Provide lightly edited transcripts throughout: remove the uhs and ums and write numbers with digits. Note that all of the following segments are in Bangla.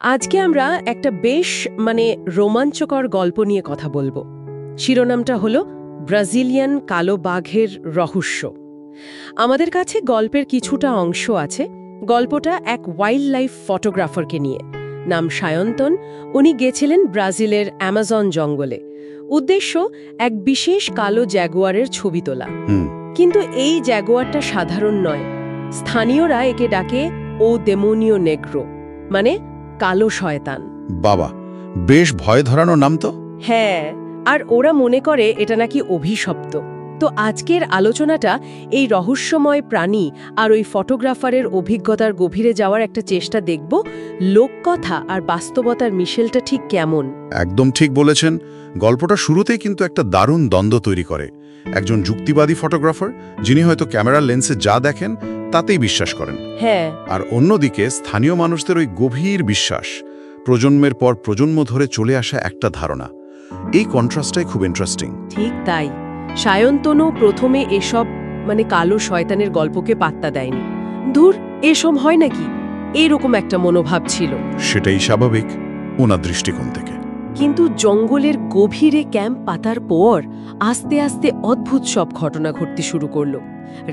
আজকে আমরা একটা বেশ রোমাঞ্চকর গল্প নিয়ে কথা বলবো। শিরোনামটা হলো ব্রাজিলিয়ান কালো বাঘের রহস্য। আমাদের কাছে গল্পের কিছুটা অংশ আছে। গল্পটা এক ওয়াইল্ড লাইফ ফটোগ্রাফারকে নিয়ে, নাম সায়ন্তন। উনি গেছিলেন ব্রাজিলের অ্যামাজন জঙ্গলে। উদ্দেশ্য এক বিশেষ কালো জ্যাগুয়ারের ছবি তোলা। কিন্তু এই জ্যাগুয়ারটা সাধারণ নয়। স্থানীয়রা একে ডাকে ও দেমোনিও নেগ্রো, মানে কালো শয়তান। বাবা, বেশ ভয় ধরানো নাম তো। হ্যাঁ, আর ওরা মনে করে এটা নাকি অভিশপ্ত। তো আজকের আলোচনাটা এই রহস্যময় প্রাণী আর ওই ফটোগ্রাফারের অভিজ্ঞতার গভীরে যাওয়ার একটা চেষ্টা দেখব। লোককথা আর বাস্তবতার মিশেলটা ঠিক কেমন। একদম ঠিক বলেছেন। গল্পটা শুরুতেই কিন্তু একটা দারুণ দ্বন্দ্ব তৈরি করে। একজন যুক্তিবাদী ফটোগ্রাফার, যিনি হয়তো ক্যামেরার লেন্সে যা দেখেন তাতেই বিশ্বাস করেন। হ্যাঁ, আর অন্যদিকে স্থানীয় মানুষদের ওই গভীর বিশ্বাস, প্রজন্মের পর প্রজন্ম ধরে চলে আসা একটা ধারণা। এই কন্ট্রাস্টটাই খুব ইন্টারেস্টিং। ঠিক তাই। সায়ন্তনও প্রথমে এসব কালো শয়তানের গল্পকে পাত্তা দেয়নি। ধুর, এসব হয় নাকি, এরকম একটা মনোভাব ছিল। সেটাই স্বাভাবিক ওনার দৃষ্টিকোণ থেকে। কিন্তু জঙ্গলের গভীরে ক্যাম্প পাতার পর আস্তে আস্তে অদ্ভুত সব ঘটনা ঘটতে শুরু করলো।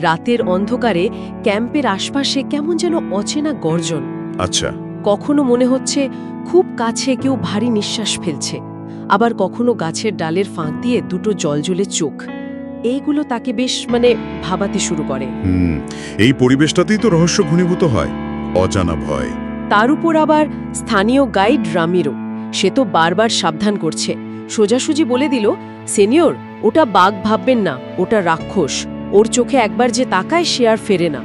রাতের অন্ধকারে ক্যাম্পের আশপাশে কেমন যেন অচেনা গর্জন। আচ্ছা। কখনো মনে হচ্ছে খুব কাছে কেউ ভারী নিঃশ্বাস ফেলছে, আবার কখনো গাছের ডালের ফাঁক দিয়ে দুটো জলজলে চোখ। এইগুলো তাকে বেশ ভাবাতে শুরু করে। এই পরিবেশটাতেই তো রহস্য ঘনীভূত হয়, অজানা ভয়। তার উপর আবার স্থানীয় গাইড রামিরো, সে তো বারবার সাবধান করছে। সোজাসুজি বলে দিল, সিনিয়র, ওটা বাঘ ভাববেন না, ওটা রাক্ষস। ওর চোখে একবার যে তাকায় সে আর ফেরে না।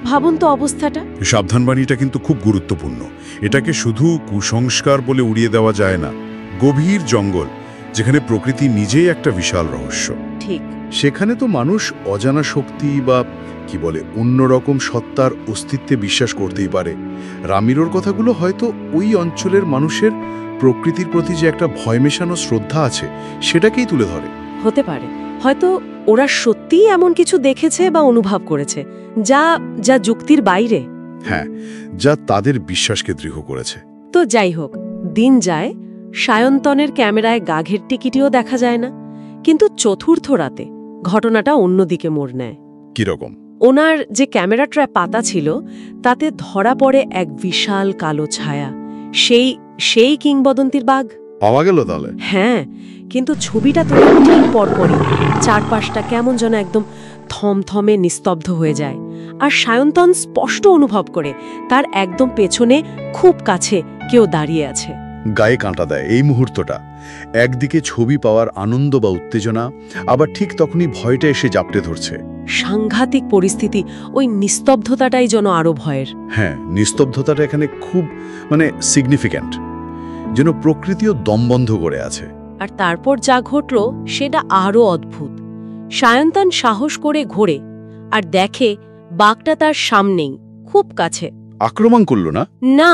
ভাবুন তো অবস্থাটা। সাবধানবাণীটা কিন্তু খুব গুরুত্বপূর্ণ। এটাকে শুধু কুসংস্কার বলে উড়িয়ে দেওয়া যায় না। গভীর জঙ্গল, যেখানে প্রকৃতি নিজেই একটা বিশাল রহস্য। ঠিক। সেখানে তো মানুষ অজানা শক্তি বা অন্যরকম সত্তার অস্তিত্বে বিশ্বাস করতেই পারে। রামিরোর কথাগুলো হয়তো ওই অঞ্চলের মানুষের প্রকৃতির প্রতি যে একটা ভয় মেশানো শ্রদ্ধা আছে সেটাকেই তুলে ধরে। হতে পারে, হয়তো ওরা সত্যিই এমন কিছু দেখেছে বা অনুভব করেছে যা যা যুক্তির বাইরে। হ্যাঁ, যা তাদের বিশ্বাসকে দৃঢ় করেছে। তো যাই হোক, দিন যায়। সায়ন্তনের ক্যামেরায় বাঘের টিকিটিও দেখা যায় না। কিন্তু চতুর্থ রাতে ঘটনাটা অন্যদিকে মোড় নেয়। কিরকম? ওনার যে ক্যামেরা ট্র্যাপ পাতা ছিল তাতে ধরা পড়ে এক বিশাল কালো ছায়া। সেই কিংবদন্তির বাঘ পাওয়া গেল তাহলে? হ্যাঁ, কিন্তু ছবিটা তোলার ঠিক পরপরই চারপাশটা কেমন যেন একদম থমথমে নিস্তব্ধ হয়ে যায়। আর সায়ন্তন স্পষ্ট অনুভব করে তার একদম পেছনে, খুব কাছে কেউ দাঁড়িয়ে আছে। গায়ে কাঁটা দেয় এই মুহূর্তটা। একদিকে ছবি পাওয়ার আনন্দ বা উত্তেজনা, আবার ঠিক তখনই ভয়টা এসে জাপটে ধরছে। সাংঘাতিক পরিস্থিতি। ওই নিস্তব্ধতাটাই যেন আরো ভয়ের। হ্যাঁ, নিস্তব্ধতাটা এখানে খুব সিগনিফিক্যান্ট, যেন প্রকৃতিও দমবন্ধ করে আছে। আর তারপর যা ঘটল সেটা আরো অদ্ভুত। সায়ন্তন সাহস করে ঘোরে আর দেখে বাঘটা তার সামনেই, খুব কাছে। আক্রমণ করল না? না,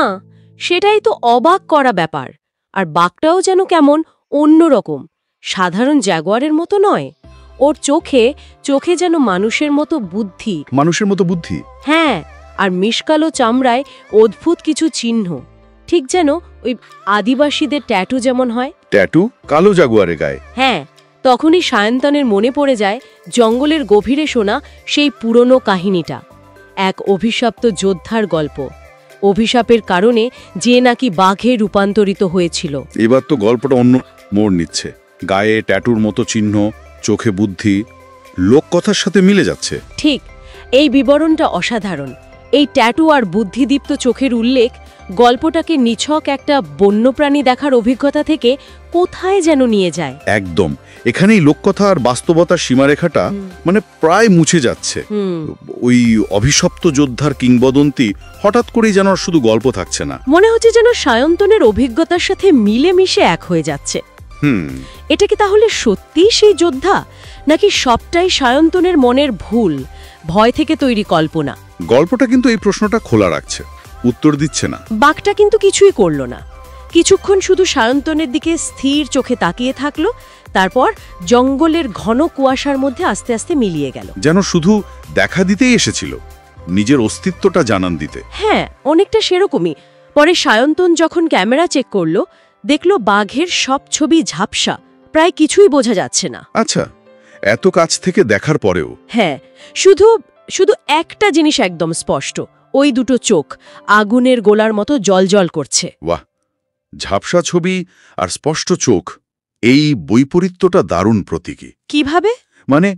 সেটাই তো অবাক করা ব্যাপার। আর বাঘটাও যেন কেমন অন্যরকম, সাধারণ জ্যাগুয়ারের মতো নয়। ওর চোখে যেন মানুষের মতো বুদ্ধি। মানুষের মতো বুদ্ধি? হ্যাঁ, আর মিশকালো চামড়ায় অদ্ভুত কিছু চিহ্ন, ঠিক যেন ওই আদিবাসীদের ট্যাটু যেমন হয়। ট্যাটু কালো জাগুয়ারের গায়ে? হ্যাঁ। তখনই সায়ন্তনের মনে পড়ে যায় জঙ্গলের গভীরে শোনা সেই পুরনো কাহিনীটা, এক অভিশপ্ত যোদ্ধার গল্প। অভিশাপের কারণে যে নাকি বাঘে রূপান্তরিত হয়েছিল। এবার তো গল্পটা অন্য মোড় নিচ্ছে। গায়ে ট্যাটুর মতো চিহ্ন, চোখে বুদ্ধি, লোককথার সাথে মিলে যাচ্ছে। ঠিক। এই বিবরণটা অসাধারণ। এই ট্যাটু আর বুদ্ধিদীপ্ত চোখের উল্লেখ গল্পটাকে নিছক একটা বন্যপ্রাণী দেখার অভিজ্ঞতা থেকে কোথায় যেন নিয়ে যায়। একদম। এখানেই লোককথা আর বাস্তবতার সীমারেখাটা প্রায় মুছে যাচ্ছে। ওই অভিশপ্ত যোদ্ধার কিংবদন্তি হঠাৎ করেই যেন শুধু গল্প থাকছে না, মনে হচ্ছে যেন সায়ন্তনের অভিজ্ঞতার সাথে মিলেমিশে এক হয়ে যাচ্ছে। এটা কি তাহলে সত্যিই সেই যোদ্ধা, নাকি সবটাই সায়ন্তনের মনের ভুল, ভয় থেকে তৈরি কল্পনা? গল্পটা কিন্তু এই প্রশ্নটা খোলা রাখছে, উত্তর দিচ্ছে না। বাঘটা কিন্তু কিছুই করল না। কিছুক্ষণ শুধু সায়ন্তনের দিকে স্থির চোখে তাকিয়ে থাকলো, তারপর জঙ্গলের ঘন কুয়াশার মধ্যে আস্তে আস্তে মিলিয়ে গেল। যেন শুধু দেখা দিতেই এসেছিল, নিজের অস্তিত্বটা জানান দিতে। হ্যাঁ, অনেকটা সেরকমই। পরে সায়ন্তন যখন ক্যামেরা চেক করল, দেখল বাঘের সব ছবি ঝাপসা, প্রায় কিছুই বোঝা যাচ্ছে না। আচ্ছা, এত কাছ থেকে দেখার পরেও? হ্যাঁ, শুধু শুধু একটা জিনিস একদম স্পষ্ট, ওই দুটো চোখ আগুনের গোলার মতো জ্বলজ্বল করছে। বাহ, ঝাপসা ছবি আর স্পষ্ট চোখ, এই বৈপরীত্যটা দারুণ প্রতীকী। কিভাবে? মানে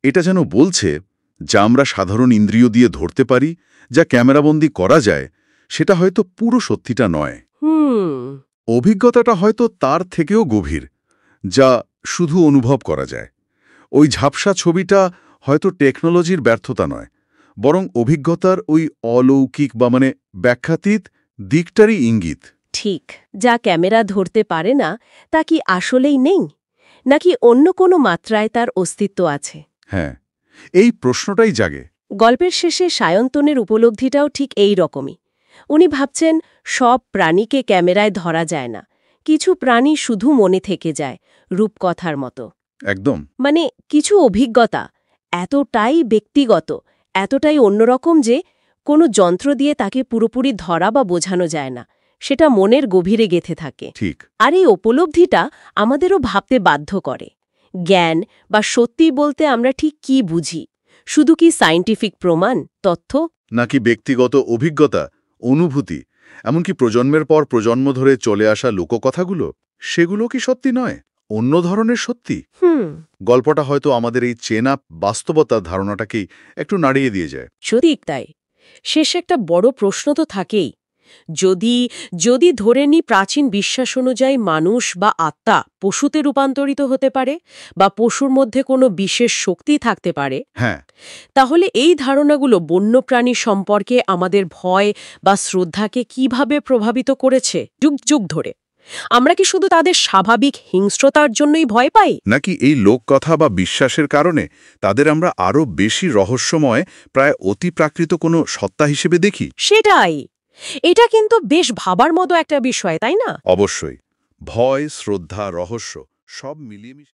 এটা যেন বলছে, যা আমরা সাধারণ ইন্দ্রিয় দিয়ে ধরতে পারি, যা ক্যামেরাবন্দি করা যায়, সেটা হয়তো পুরো সত্যিটা নয়। অভিজ্ঞতাটা হয়তো তার থেকেও গভীর, যা শুধু অনুভব করা যায়। ওই ঝাপসা ছবিটা হয়তো টেকনোলজির ব্যর্থতা নয়, বরং অভিজ্ঞতার ওই অলৌকিক বা ব্যাখ্যাতীত দিকটারই ইঙ্গিত। ঠিক, যা ক্যামেরা ধরতে পারে না তা কি আসলেই নেই, নাকি অন্য কোনো মাত্রায় তার অস্তিত্ব আছে? হ্যাঁ, এই প্রশ্নটাই জাগে। গল্পের শেষে সায়ন্তনের উপলব্ধিটাও ঠিক এই রকমই। উনি ভাবছেন, সব প্রাণীকে ক্যামেরায় ধরা যায় না, কিছু প্রাণী শুধু মনে থেকে যায়, রূপকথার মতো। একদম। মানে কিছু অভিজ্ঞতা এতটাই ব্যক্তিগত, এতটাই অন্যরকম যে কোনো যন্ত্র দিয়ে তাকে পুরোপুরি ধরা বা বোঝানো যায় না, সেটা মনের গভীরে গেঁথে থাকে। ঠিক। আর এই উপলব্ধিটা আমাদেরও ভাবতে বাধ্য করে, জ্ঞান বা সত্যি বলতে আমরা ঠিক কি বুঝি? শুধু কি সায়েন্টিফিক প্রমাণ, তথ্য, নাকি ব্যক্তিগত অভিজ্ঞতা, অনুভূতি, এমনকি প্রজন্মের পর প্রজন্ম ধরে চলে আসা লোককথাগুলো, সেগুলো কি সত্যি নয়, অন্য ধরনের সত্যি? গল্পটা হয়তো আমাদের এই চেনা বাস্তবতার ধারণাটাকেই একটু নাড়িয়ে দিয়ে যায়। সত্যি তাই। শেষ একটা বড় প্রশ্ন তো থাকেই, যদি ধরে নিই প্রাচীন বিশ্বাস অনুযায়ী মানুষ বা আত্মা পশুতে রূপান্তরিত হতে পারে, বা পশুর মধ্যে কোনো বিশেষ শক্তি থাকতে পারে, হ্যাঁ, তাহলে এই ধারণাগুলো বন্যপ্রাণী সম্পর্কে আমাদের ভয় বা শ্রদ্ধাকে কিভাবে প্রভাবিত করেছে যুগ যুগ ধরে? আমরা কি শুধু তাদের স্বাভাবিক হিংস্রতার জন্যই ভয় পাই, নাকি এই লোককথা বা বিশ্বাসের কারণে তাদের আমরা আরও বেশি রহস্যময়, প্রায় অতিপ্রাকৃত কোনো সত্তা হিসেবে দেখি? সেটাই। এটা কিন্তু বেশ ভাবার মতো একটা বিষয়, তাই না? অবশ্যই। ভয়, শ্রদ্ধা, রহস্য সব মিলিয়ে